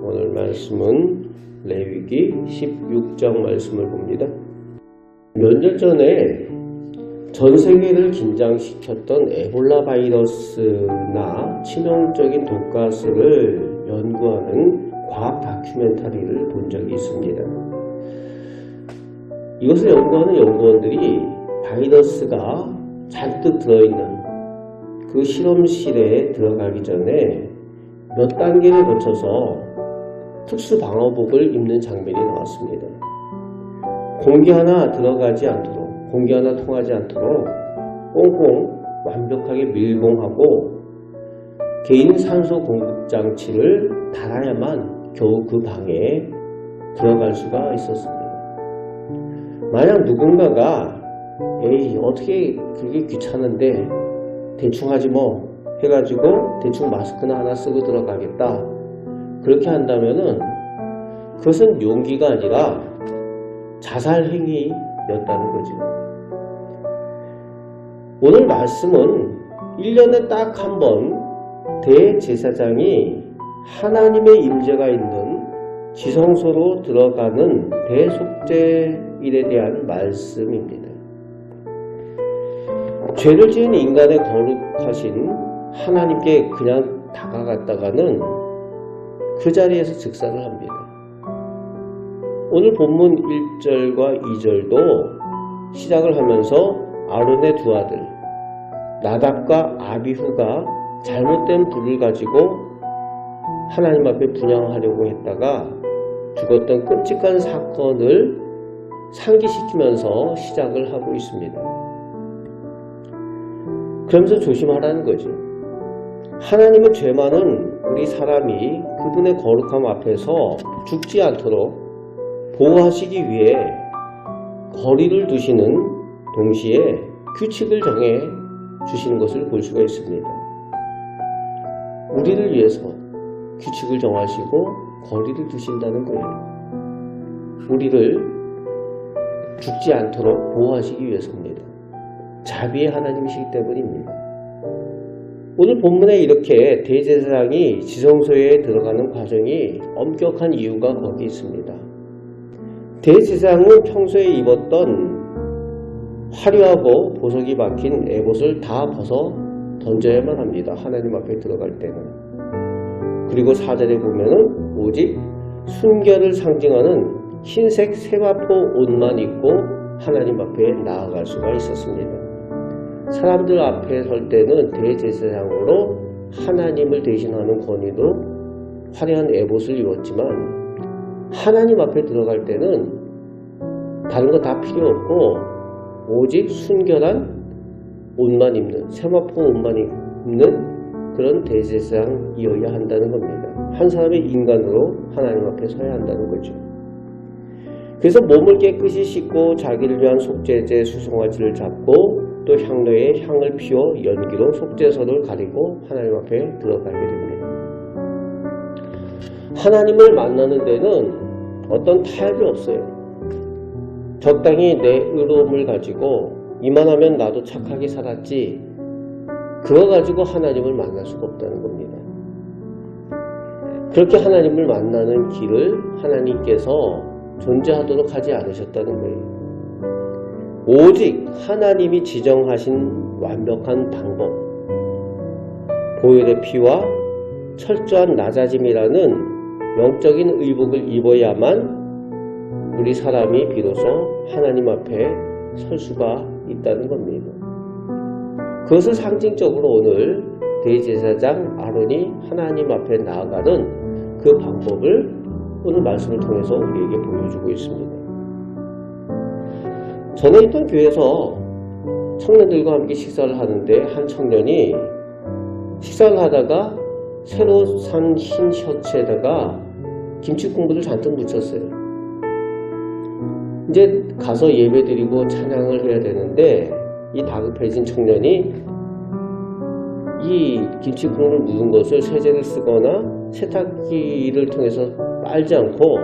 오늘 말씀은 레위기 16장 말씀을 봅니다. 몇 년 전에 전 세계를 긴장시켰던 에볼라 바이러스나 치명적인 독가스를 연구하는 과학 다큐멘터리를 본 적이 있습니다. 이것을 연구하는 연구원들이 바이러스가 잔뜩 들어있는 그 실험실에 들어가기 전에 몇 단계를 거쳐서 특수 방호복을 입는 장면이 나왔습니다. 공기 하나 들어가지 않도록, 공기 하나 통하지 않도록 꽁꽁 완벽하게 밀봉하고 개인 산소 공급 장치를 달아야만 겨우 그 방에 들어갈 수가 있었습니다. 만약 누군가가 에이 어떻게 그렇게 귀찮은데 대충 하지 뭐 해가지고 대충 마스크나 하나 쓰고 들어가겠다 그렇게 한다면은 그것은 용기가 아니라 자살 행위였다는 거죠. 오늘 말씀은 1년에 딱 한 번 대제사장이 하나님의 임재가 있는 지성소로 들어가는 대속죄일에 대한 말씀입니다. 죄를 지은 인간의 거룩하신 하나님께 그냥 다가갔다가는 그 자리에서 즉사를 합니다. 오늘 본문 1절과 2절도 시작을 하면서 아론의 두 아들 나답과 아비후가 잘못된 불을 가지고 하나님 앞에 분향하려고 했다가 죽었던 끔찍한 사건을 상기시키면서 시작을 하고 있습니다. 그러면서 조심하라는 거죠. 하나님은 죄 많은 우리 사람이 그분의 거룩함 앞에서 죽지 않도록 보호하시기 위해 거리를 두시는 동시에 규칙을 정해 주시는 것을 볼 수가 있습니다. 우리를 위해서 규칙을 정하시고 거리를 두신다는 거예요. 우리를 죽지 않도록 보호하시기 위해서입니다. 자비의 하나님이시기 때문입니다. 오늘 본문에 이렇게 대제사장이 지성소에 들어가는 과정이 엄격한 이유가 거기 있습니다. 대제사장은 평소에 입었던 화려하고 보석이 박힌 에봇을 다 벗어 던져야만 합니다. 하나님 앞에 들어갈 때는. 그리고 4절에 보면은 오직 순결을 상징하는 흰색 세마포 옷만 입고 하나님 앞에 나아갈 수가 있었습니다. 사람들 앞에 설 때는 대제사장으로 하나님을 대신하는 권위로 화려한 에봇을 입었지만 하나님 앞에 들어갈 때는 다른 거 다 필요 없고 오직 순결한 옷만 입는 세마포 옷만 입는 그런 대제사장이어야 한다는 겁니다. 한 사람의 인간으로 하나님 앞에 서야 한다는 거죠. 그래서 몸을 깨끗이 씻고 자기를 위한 속죄제 수송아지를 잡고 또 향로에 향을 피워 연기로 속죄소를 가리고 하나님 앞에 들어가게 됩니다. 하나님을 만나는 데는 어떤 타협이 없어요. 적당히 내 의로움을 가지고 이만하면 나도 착하게 살았지 그거 가지고 하나님을 만날 수가 없다는 겁니다. 그렇게 하나님을 만나는 길을 하나님께서 존재하도록 하지 않으셨다는 거예요. 오직 하나님이 지정하신 완벽한 방법, 보혈의 피와 철저한 낮아짐이라는 영적인 의복을 입어야만 우리 사람이 비로소 하나님 앞에 설 수가 있다는 겁니다. 그것을 상징적으로 오늘 대제사장 아론이 하나님 앞에 나아가는 그 방법을 오늘 말씀을 통해서 우리에게 보여주고 있습니다. 전에 있던 교회에서 청년들과 함께 식사를 하는데 한 청년이 식사를 하다가 새로 산 흰 셔츠에다가 김치 국물을 잔뜩 묻혔어요. 이제 가서 예배드리고 찬양을 해야 되는데 이 다급해진 청년이 이 김치 국물을 묻은 것을 세제를 쓰거나 세탁기를 통해서 빨지 않고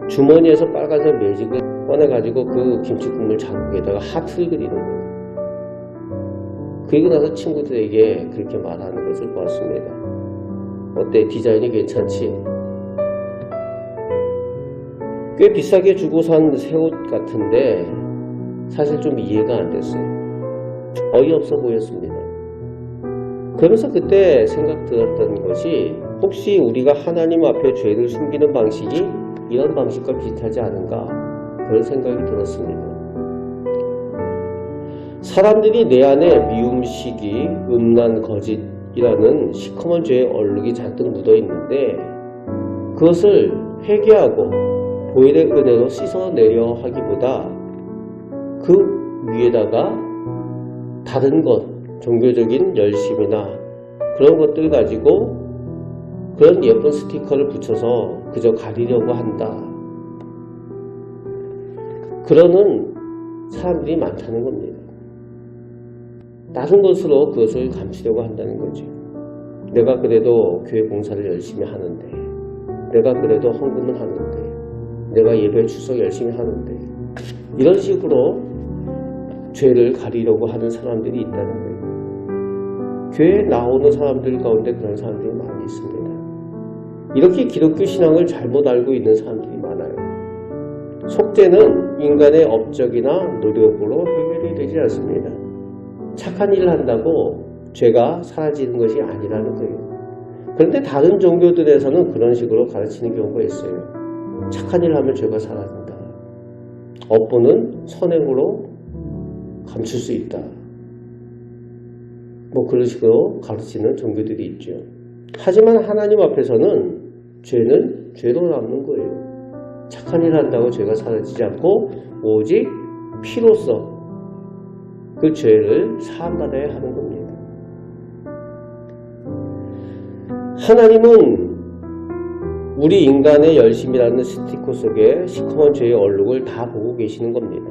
주머니에서 빨간색 매직을 꺼내가지고 그 김치 국물 자국에다가 하트를 그리는 거예요. 그리고 나서 친구들에게 그렇게 말하는 것을 보았습니다. 어때? 디자인이 괜찮지? 꽤 비싸게 주고 산 새 옷 같은데 사실 좀 이해가 안 됐어요. 어이없어 보였습니다. 그러면서 그때 생각 들었던 것이 혹시 우리가 하나님 앞에 죄를 숨기는 방식이 이런 방식과 비슷하지 않은가 그런 생각이 들었습니다. 사람들이 내 안에 미움, 시기, 음란, 거짓이라는 시커먼 죄의 얼룩이 잔뜩 묻어 있는데 그것을 회개하고 보혈의 은혜로 씻어내려 하기보다 그 위에다가 다른 것, 종교적인 열심이나 그런 것들 가지고 그런 예쁜 스티커를 붙여서 그저 가리려고 한다. 그러는 사람들이 많다는 겁니다. 다른 것으로 그것을 감추려고 한다는 거죠. 내가 그래도 교회 봉사를 열심히 하는데, 내가 그래도 헌금을 하는데, 내가 예배 출석 열심히 하는데, 이런 식으로 죄를 가리려고 하는 사람들이 있다는 거예요. 교회에 나오는 사람들 가운데 그런 사람들이 많이 있습니다. 이렇게 기독교 신앙을 잘못 알고 있는 사람들이 많아요. 속죄는 인간의 업적이나 노력으로 해결이 되지 않습니다. 착한 일을 한다고 죄가 사라지는 것이 아니라는 거예요. 그런데 다른 종교들에서는 그런 식으로 가르치는 경우가 있어요. 착한 일을 하면 죄가 사라진다. 업보는 선행으로 감출 수 있다. 뭐 그런 식으로 가르치는 종교들이 있죠. 하지만 하나님 앞에서는 죄는 죄로 남는 거예요. 착한 일을 한다고 죄가 사라지지 않고 오직 피로써 그 죄를 사함받아야 하는 겁니다. 하나님은 우리 인간의 열심이라는 스티커 속에 시커먼 죄의 얼룩을 다 보고 계시는 겁니다.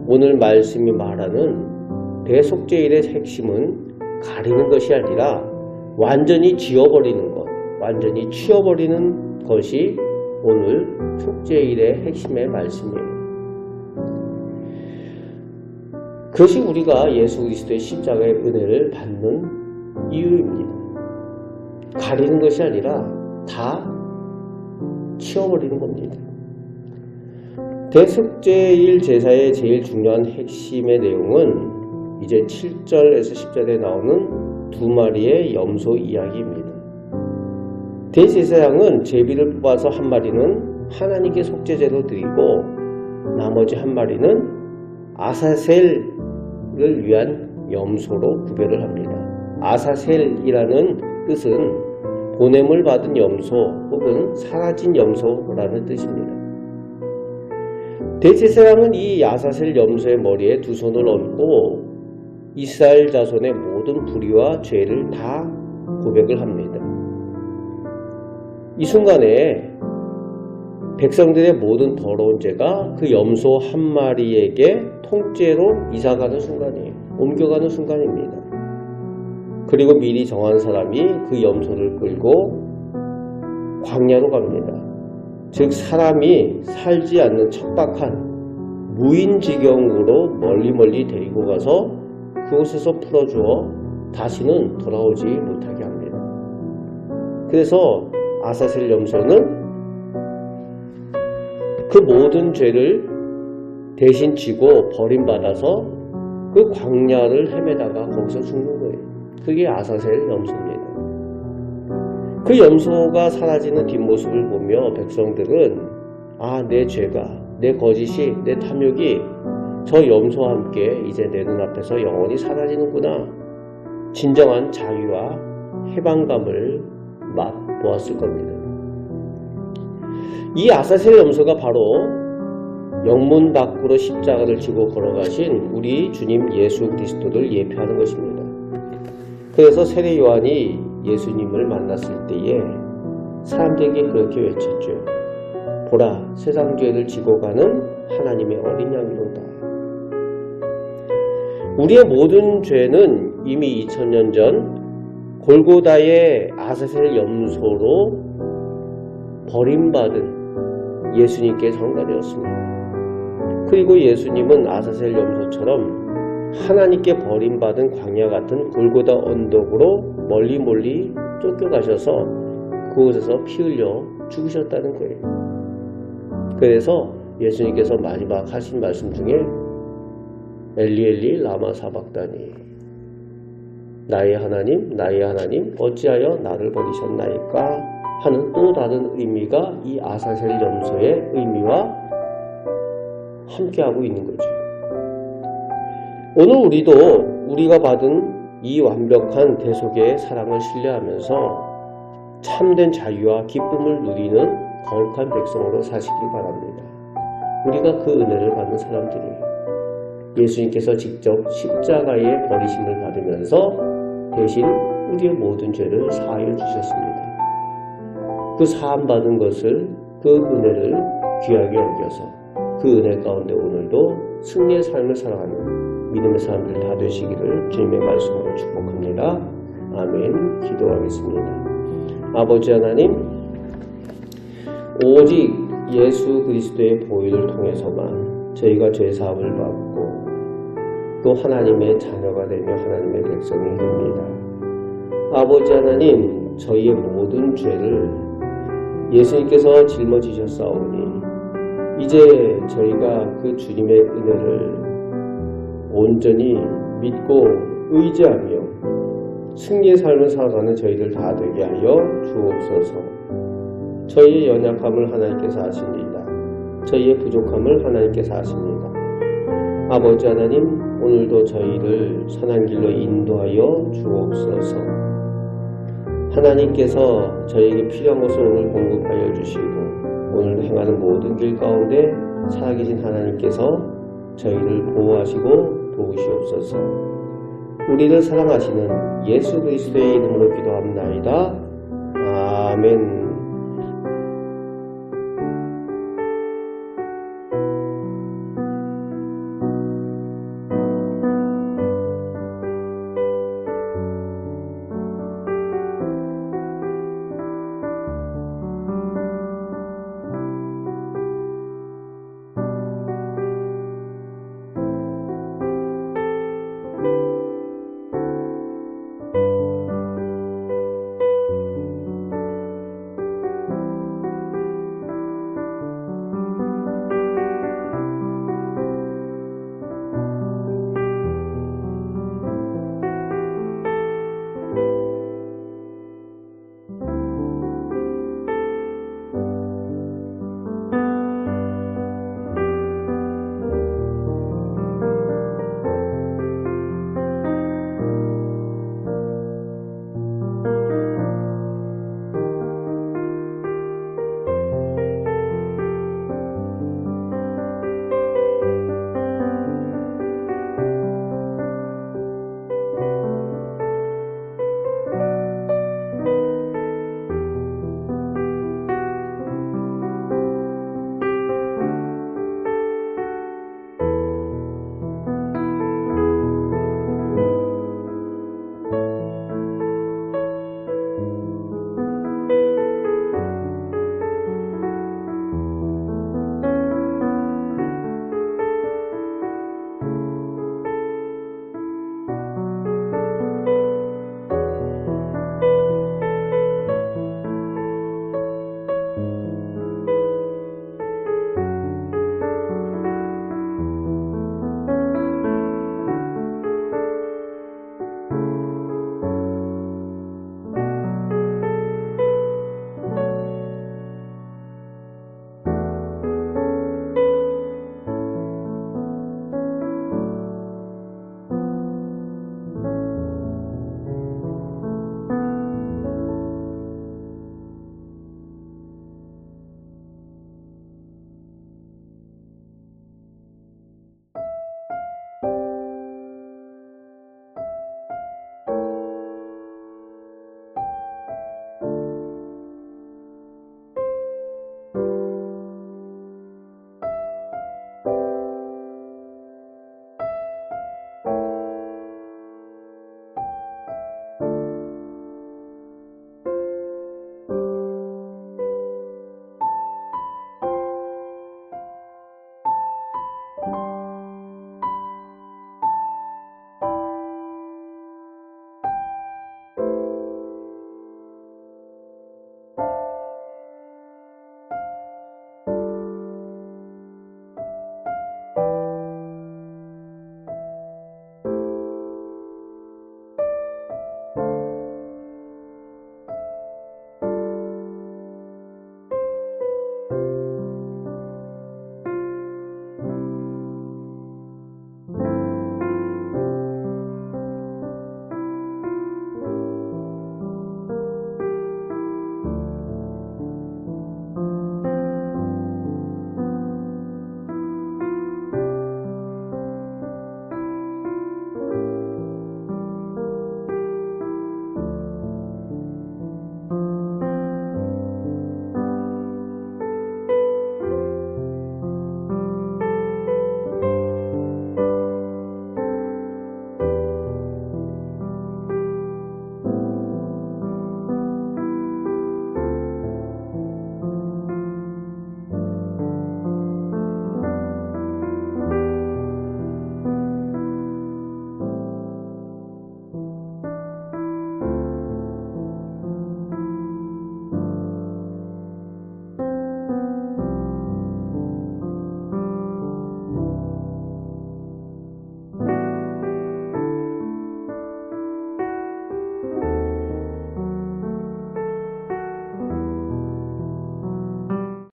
오늘 말씀이 말하는 대속죄일의 핵심은 가리는 것이 아니라 완전히 지워버리는 것, 완전히 치워버리는 것이 오늘 속죄일의 핵심의 말씀이에요. 그것이 우리가 예수 그리스도의 십자가의 은혜를 받는 이유입니다. 가리는 것이 아니라 다 치워버리는 겁니다. 대속죄일 제사의 제일 중요한 핵심의 내용은 이제 7절에서 10절에 나오는 두 마리의 염소 이야기입니다. 대제사장은 제비를 뽑아서 한 마리는 하나님께 속죄제로 드리고 나머지 한 마리는 아사셀을 위한 염소로 구별을 합니다. 아사셀이라는 뜻은 보냄을 받은 염소 혹은 사라진 염소라는 뜻입니다. 대제사장은 이 아사셀 염소의 머리에 두 손을 얹고 이스라엘 자손의 모든 불의와 죄를 다 고백을 합니다. 이 순간에 백성들의 모든 더러운 죄가 그 염소 한 마리에게 통째로 이사가는 순간이에요. 옮겨가는 순간입니다. 그리고 미리 정한 사람이 그 염소를 끌고 광야로 갑니다. 즉 사람이 살지 않는 척박한 무인지경으로 멀리 데리고 가서 그곳에서 풀어주어 다시는 돌아오지 못하게 합니다. 그래서 아사셀 염소는 그 모든 죄를 대신 지고 버림받아서 그 광야를 헤매다가 거기서 죽는 거예요. 그게 아사셀 염소입니다. 그 염소가 사라지는 뒷모습을 보며 백성들은 내 죄가, 내 거짓이, 내 탐욕이 저 염소와 함께 이제 내 눈앞에서 영원히 사라지는구나. 진정한 자유와 해방감을 맛보았을 겁니다. 이 아사셀 염소가 바로 영문 밖으로 십자가를 지고 걸어가신 우리 주님 예수 그리스도를 예표하는 것입니다. 그래서 세례 요한이 예수님을 만났을 때에 사람들에게 그렇게 외쳤죠. 보라, 세상 죄를 지고 가는 하나님의 어린 양이로다. 우리의 모든 죄는 이미 2000년 전 골고다의 아사셀 염소로 버림받은 예수님께 전가되었습니다. 그리고 예수님은 아사셀 염소처럼 하나님께 버림받은 광야 같은 골고다 언덕으로 멀리 쫓겨가셔서 그곳에서 피 흘려 죽으셨다는 거예요. 그래서 예수님께서 마지막 하신 말씀 중에 엘리 라마 사박다니, 나의 하나님 어찌하여 나를 버리셨나이까 하는 또 다른 의미가 이 아사셀 염소의 의미와 함께하고 있는 거죠. 오늘 우리도 우리가 받은 이 완벽한 대속의 사랑을 신뢰하면서 참된 자유와 기쁨을 누리는 거룩한 백성으로 사시길 바랍니다. 우리가 그 은혜를 받는 사람들이에요. 예수님께서 직접 십자가의 버리심을 받으면서 대신 우리의 모든 죄를 사하여 주셨습니다. 그 사함받은 것을, 그 은혜를 귀하게 여겨서 그 은혜 가운데 오늘도 승리의 삶을 살아가는 믿음의 사람들 다 되시기를 주님의 말씀으로 축복합니다. 아멘. 기도하겠습니다. 아버지 하나님, 오직 예수 그리스도의 보혈을 통해서만 저희가 죄사함을 받고 또 하나님의 자녀가 되며 하나님의 백성이 됩니다. 아버지 하나님, 저희의 모든 죄를 예수님께서 짊어지셨사오니 이제 저희가 그 주님의 은혜를 온전히 믿고 의지하며 승리의 삶을 살아가는 저희들 다 되게 하여 주옵소서. 저희의 연약함을 하나님께서 아십니다. 저희의 부족함을 하나님께서 아십니다. 아버지 하나님, 오늘도 저희를 선한 길로 인도하여 주옵소서. 하나님께서 저희에게 필요한 것을 오늘 공급하여 주시고 오늘 행하는 모든 길 가운데 살아계신 하나님께서 저희를 보호하시고 도우시옵소서. 우리를 사랑하시는 예수 그리스도의 이름으로 기도합나이다. 아멘.